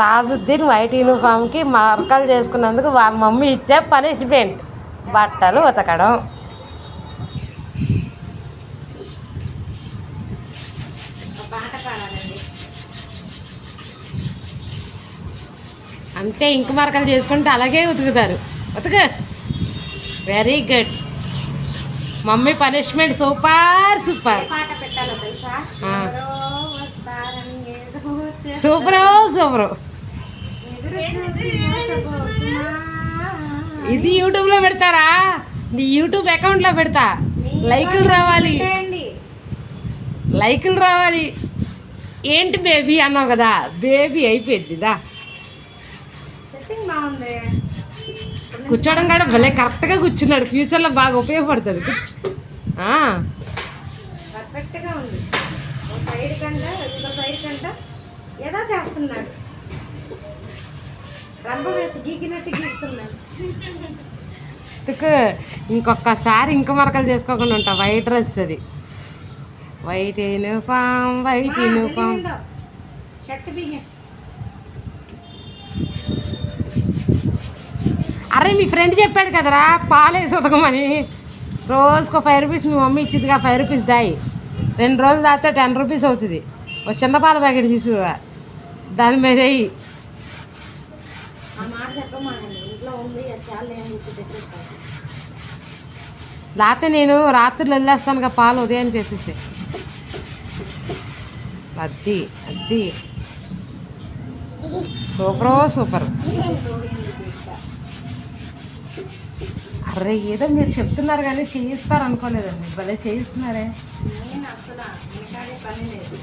Tajuddin white యూనిఫామ్కి మరకలు చేసుకున్నందుకు వాళ్ళ మమ్మీ ఇచ్చే పనిష్మెంట్ బట్టలు ఉతకడం. అంతే ఇంక మరకలు చేసుకుంటే అలాగే ఉతుకుతారు. ఉతుకు. Very good. Mummy punishment super super super super. ఇది యూట్యూబ్లో పెడతారా? నీ యూట్యూబ్ అకౌంట్లో పెడతా. లైకులు రావాలి, లైకులు రావాలి. ఏంటి బేబీ అన్నావు కదా, బేబీ అయిపోయిందిదా. కూర్చోవడం కూడా భలే కరెక్ట్గా కూర్చున్నాడు. ఫ్యూచర్లో బాగా ఉపయోగపడుతుంది. పర్ఫెక్ట్గా ఉంది. సైడ్ కంటే ఇంకో సైడ్ కంటే ఏదో చేస్తున్నాడు. రంప వేసి గీకినట్టు గీస్తున్నాడు. ఇంకొకసారి ఇంక మరకలు చేసుకోకుండా ఉంటా. వైట్ డ్రెస్ అది, white uniform, white uniform. Shirt బియ్యం. అరే మీ ఫ్రెండ్ చెప్పాడు కదరా పాలేసి ఉతకమని. రోజుకు 5 రూపీస్ మీ మమ్మీ ఇచ్చిందిగా. 5 రూపీస్ దాయి 2 రోజులు దాస్తే 10 రూపీస్ అవుతుంది. ఒక చిన్న పాల ప్యాకెట్ తీసుకురా, దాని మీద వేయి. లేకపోతే నేను రాత్రులు వెళ్ళేస్తానుగా పాలు ఉదయం చేసేసి. అది అది సూపరో సూపర్. అరే ఏదో మీరు చెప్తున్నారు కానీ చేయిస్తారు అనుకోలేదండి. భలే చేయిస్తున్నారే. నేను అసలు పని లేదు.